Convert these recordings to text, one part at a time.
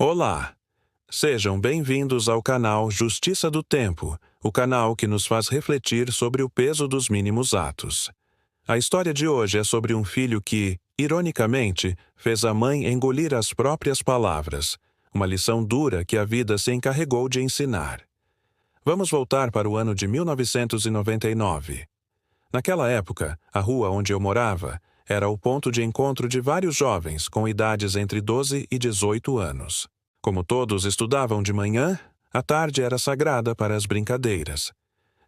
Olá! Sejam bem-vindos ao canal Justiça do Tempo, o canal que nos faz refletir sobre o peso dos mínimos atos. A história de hoje é sobre um filho que, ironicamente, fez a mãe engolir as próprias palavras, uma lição dura que a vida se encarregou de ensinar. Vamos voltar para o ano de 1999. Naquela época, a rua onde eu morava era o ponto de encontro de vários jovens com idades entre 12 e 18 anos. Como todos estudavam de manhã, a tarde era sagrada para as brincadeiras.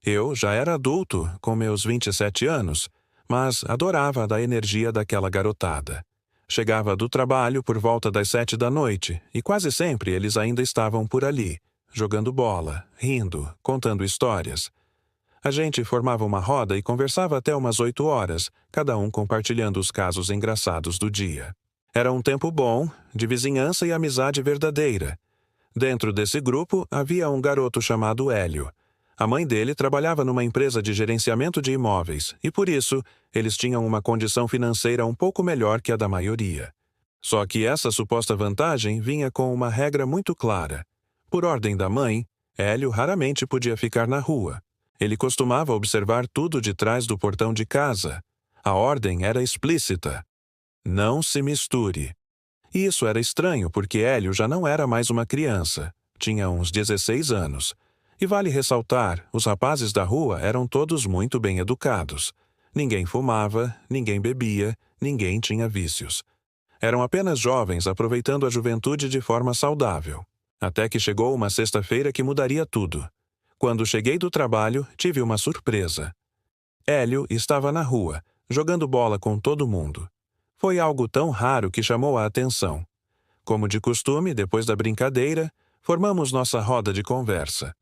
Eu já era adulto, com meus 27 anos, mas adorava a energia daquela garotada. Chegava do trabalho por volta das 7 da noite e quase sempre eles ainda estavam por ali, jogando bola, rindo, contando histórias. A gente formava uma roda e conversava até umas 8 horas, cada um compartilhando os casos engraçados do dia. Era um tempo bom, de vizinhança e amizade verdadeira. Dentro desse grupo havia um garoto chamado Hélio. A mãe dele trabalhava numa empresa de gerenciamento de imóveis e, por isso, eles tinham uma condição financeira um pouco melhor que a da maioria. Só que essa suposta vantagem vinha com uma regra muito clara. Por ordem da mãe, Hélio raramente podia ficar na rua. Ele costumava observar tudo de trás do portão de casa. A ordem era explícita. Não se misture. E isso era estranho porque Hélio já não era mais uma criança. Tinha uns 16 anos. E vale ressaltar, os rapazes da rua eram todos muito bem educados. Ninguém fumava, ninguém bebia, ninguém tinha vícios. Eram apenas jovens aproveitando a juventude de forma saudável. Até que chegou uma sexta-feira que mudaria tudo. Quando cheguei do trabalho, tive uma surpresa. Hélio estava na rua, jogando bola com todo mundo. Foi algo tão raro que chamou a atenção. Como de costume, depois da brincadeira, formamos nossa roda de conversa.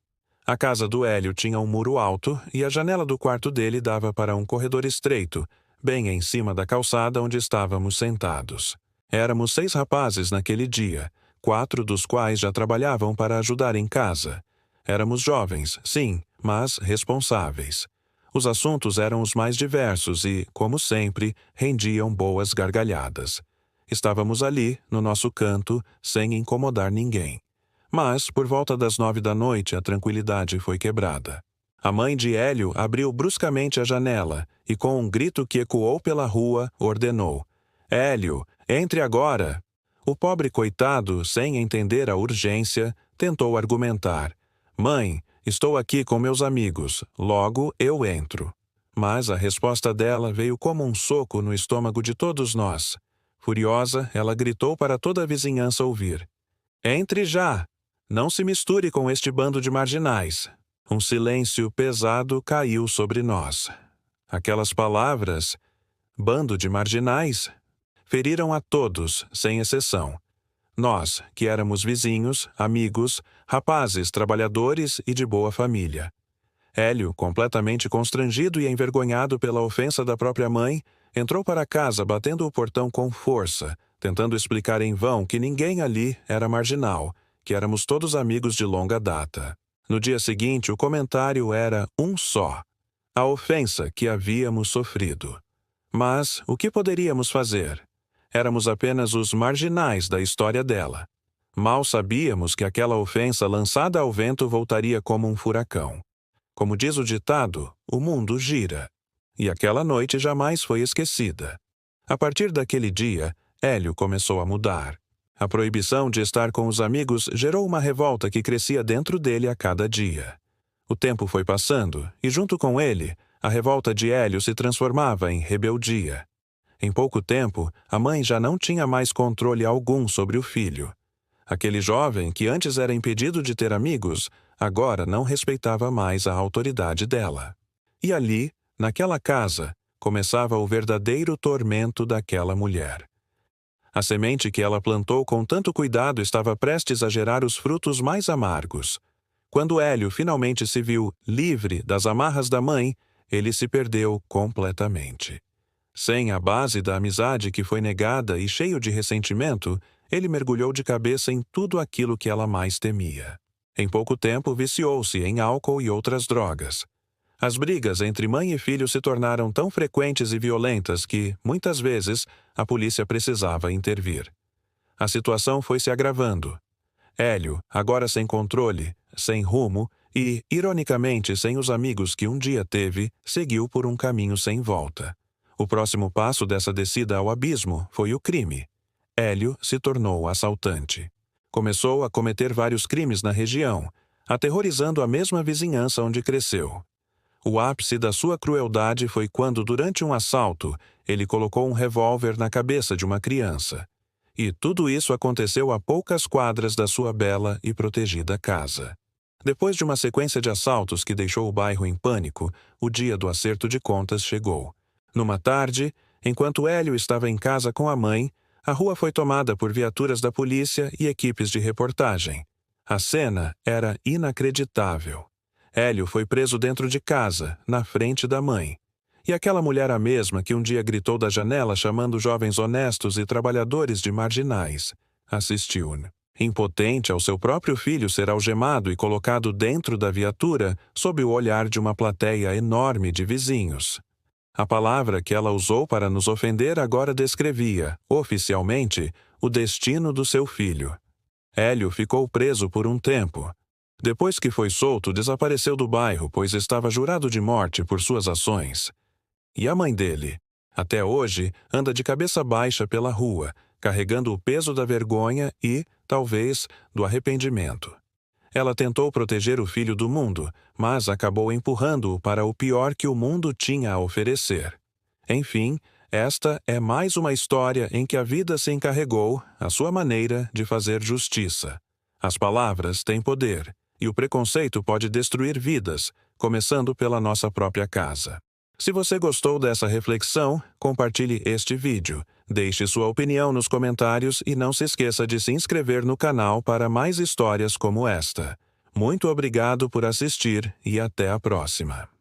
A casa do Hélio tinha um muro alto e a janela do quarto dele dava para um corredor estreito, bem em cima da calçada onde estávamos sentados. Éramos 6 rapazes naquele dia, 4 dos quais já trabalhavam para ajudar em casa. Éramos jovens, sim, mas responsáveis. Os assuntos eram os mais diversos e, como sempre, rendiam boas gargalhadas. Estávamos ali, no nosso canto, sem incomodar ninguém. Mas, por volta das 9 da noite, a tranquilidade foi quebrada. A mãe de Hélio abriu bruscamente a janela e, com um grito que ecoou pela rua, ordenou: "Hélio, entre agora!" O pobre coitado, sem entender a urgência, tentou argumentar: "Mãe, estou aqui com meus amigos, logo eu entro." Mas a resposta dela veio como um soco no estômago de todos nós. Furiosa, ela gritou para toda a vizinhança ouvir: "Entre já! Não se misture com este bando de marginais." Um silêncio pesado caiu sobre nós. Aquelas palavras, bando de marginais, feriram a todos, sem exceção. Nós, que éramos vizinhos, amigos, rapazes, trabalhadores e de boa família. Hélio, completamente constrangido e envergonhado pela ofensa da própria mãe, entrou para casa batendo o portão com força, tentando explicar em vão que ninguém ali era marginal, que éramos todos amigos de longa data. No dia seguinte, o comentário era um só: a ofensa que havíamos sofrido. Mas o que poderíamos fazer? Éramos apenas os marginais da história dela. Mal sabíamos que aquela ofensa lançada ao vento voltaria como um furacão. Como diz o ditado, o mundo gira. E aquela noite jamais foi esquecida. A partir daquele dia, Hélio começou a mudar. A proibição de estar com os amigos gerou uma revolta que crescia dentro dele a cada dia. O tempo foi passando e, junto com ele, a revolta de Hélio se transformava em rebeldia. Em pouco tempo, a mãe já não tinha mais controle algum sobre o filho. Aquele jovem, que antes era impedido de ter amigos, agora não respeitava mais a autoridade dela. E ali, naquela casa, começava o verdadeiro tormento daquela mulher. A semente que ela plantou com tanto cuidado estava prestes a gerar os frutos mais amargos. Quando Hélio finalmente se viu livre das amarras da mãe, ele se perdeu completamente. Sem a base da amizade que foi negada e cheio de ressentimento, ele mergulhou de cabeça em tudo aquilo que ela mais temia. Em pouco tempo, viciou-se em álcool e outras drogas. As brigas entre mãe e filho se tornaram tão frequentes e violentas que, muitas vezes, a polícia precisava intervir. A situação foi se agravando. Hélio, agora sem controle, sem rumo e, ironicamente, sem os amigos que um dia teve, seguiu por um caminho sem volta. O próximo passo dessa descida ao abismo foi o crime. Hélio se tornou assaltante. Começou a cometer vários crimes na região, aterrorizando a mesma vizinhança onde cresceu. O ápice da sua crueldade foi quando, durante um assalto, ele colocou um revólver na cabeça de uma criança. E tudo isso aconteceu a poucas quadras da sua bela e protegida casa. Depois de uma sequência de assaltos que deixou o bairro em pânico, o dia do acerto de contas chegou. Numa tarde, enquanto Hélio estava em casa com a mãe, a rua foi tomada por viaturas da polícia e equipes de reportagem. A cena era inacreditável. Hélio foi preso dentro de casa, na frente da mãe. E aquela mulher a mesma que um dia gritou da janela chamando jovens honestos e trabalhadores de marginais, assistiu. Impotente ao seu próprio filho ser algemado e colocado dentro da viatura sob o olhar de uma plateia enorme de vizinhos. A palavra que ela usou para nos ofender agora descrevia, oficialmente, o destino do seu filho. Hélio ficou preso por um tempo. Depois que foi solto, desapareceu do bairro, pois estava jurado de morte por suas ações. E a mãe dele? Até hoje, anda de cabeça baixa pela rua, carregando o peso da vergonha e, talvez, do arrependimento. Ela tentou proteger o filho do mundo, mas acabou empurrando-o para o pior que o mundo tinha a oferecer. Enfim, esta é mais uma história em que a vida se encarregou, à sua maneira, de fazer justiça. As palavras têm poder, e o preconceito pode destruir vidas, começando pela nossa própria casa. Se você gostou dessa reflexão, compartilhe este vídeo, deixe sua opinião nos comentários e não se esqueça de se inscrever no canal para mais histórias como esta. Muito obrigado por assistir e até a próxima.